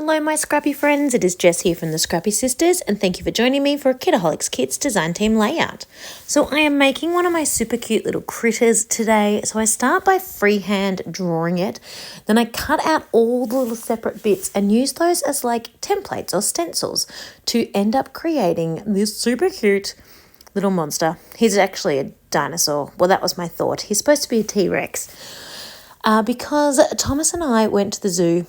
Hello my scrappy friends, it is Jess here from the Scrappy Sisters and thank you for joining me for a Kitaholic Kits design team layout. So I am making one of my super cute little critters today. So I start by freehand drawing it, then I cut out all the little separate bits and use those as like templates or stencils to end up creating this super cute little monster. He's actually a dinosaur. Well, that was my thought. He's supposed to be a T-Rex because Thomas and I went to the zoo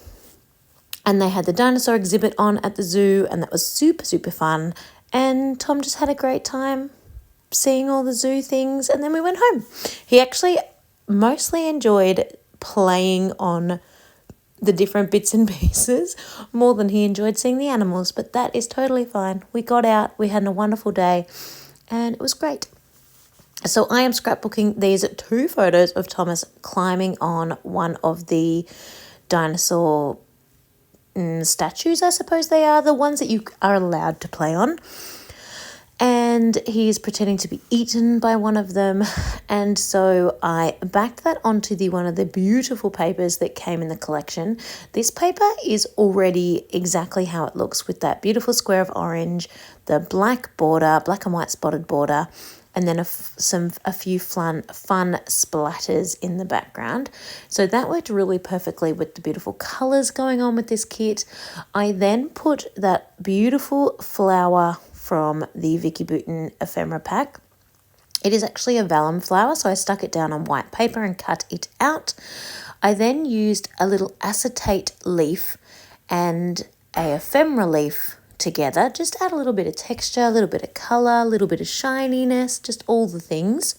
and they had the dinosaur exhibit on at the zoo, and that was super, super fun. And Tom just had a great time seeing all the zoo things, and then we went home. He actually mostly enjoyed playing on the different bits and pieces more than he enjoyed seeing the animals, but that is totally fine. We got out, we had a wonderful day, and it was great. So I am scrapbooking these 2 photos of Thomas climbing on one of the dinosaur statues, I suppose they are, the ones that you are allowed to play on. And he's pretending to be eaten by one of them. And so I backed that onto one of the beautiful papers that came in the collection. This paper is already exactly how it looks, with that beautiful square of orange, the black border, black and white spotted border, and then a few fun splatters in the background. So that worked really perfectly with the beautiful colours going on with this kit. I then put that beautiful flower from the Vicky Bouton ephemera pack. It is actually a vellum flower, so I stuck it down on white paper and cut it out. I then used a little acetate leaf and a ephemera leaf together, just add a little bit of texture, a little bit of color, a little bit of shininess, just all the things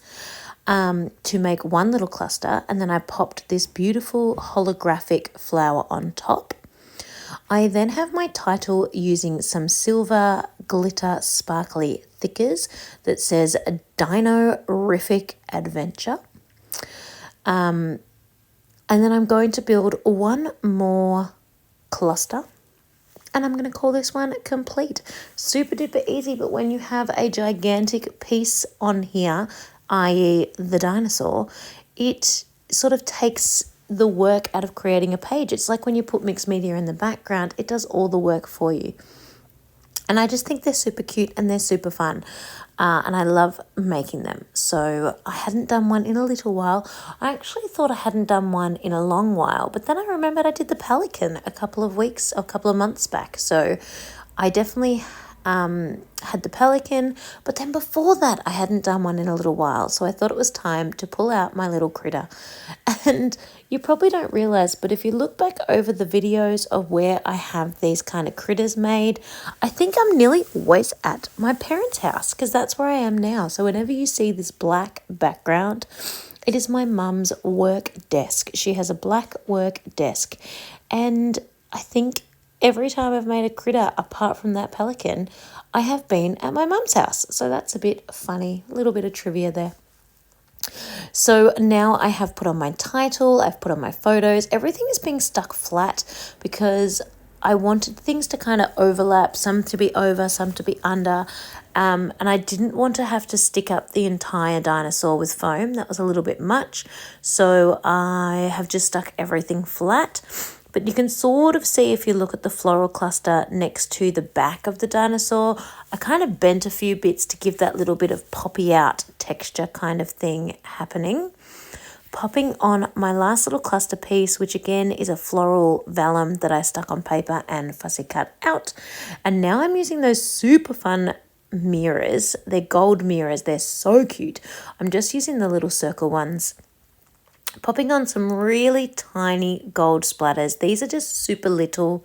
to make one little cluster. And then I popped this beautiful holographic flower on top. I then have my title using some silver glitter sparkly thickers that says Dino-rific Adventure. And then I'm going to build one more cluster, and I'm going to call this one complete. Super duper easy, but when you have a gigantic piece on here, i.e. the dinosaur, it sort of takes the work out of creating a page. It's like when you put mixed media in the background, it does all the work for you. And I just think they're super cute and they're super fun. And I love making them. So I hadn't done one in a little while. I actually thought I hadn't done one in a long while, but then I remembered I did the pelican a couple of months back. So I definitely had the pelican, but then before that I hadn't done one in a little while. So I thought it was time to pull out my little critter. And you probably don't realize, but if you look back over the videos of where I have these kind of critters made, I think I'm nearly always at my parents' house, because that's where I am now. So whenever you see this black background, it is my mum's work desk. She has a black work desk, and I think every time I've made a critter apart from that pelican, I have been at my mum's house. So that's a bit funny, a little bit of trivia there. So now I have put on my title, I've put on my photos, everything is being stuck flat because I wanted things to kind of overlap, some to be over, some to be under, and I didn't want to have to stick up the entire dinosaur with foam. That was a little bit much, so I have just stuck everything flat. But you can sort of see, if you look at the floral cluster next to the back of the dinosaur, I kind of bent a few bits to give that little bit of poppy out texture kind of thing happening. Popping on my last little cluster piece, which again is a floral vellum that I stuck on paper and fussy cut out. And now I'm using those super fun mirrors. They're gold mirrors. They're so cute. I'm just using the little circle ones. Popping on some really tiny gold splatters. These are just super little,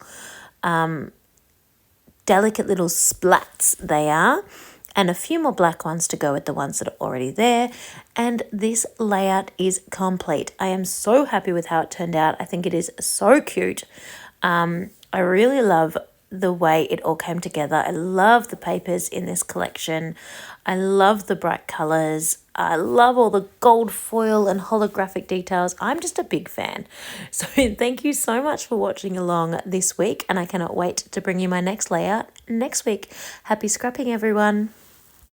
delicate little splats they are. And a few more black ones to go with the ones that are already there. And this layout is complete. I am so happy with how it turned out. I think it is so cute. I really love the way it all came together. I love the papers in this collection. I love the bright colours. I love all the gold foil and holographic details. I'm just a big fan. So thank you so much for watching along this week, and I cannot wait to bring you my next layout next week. Happy scrapping, everyone.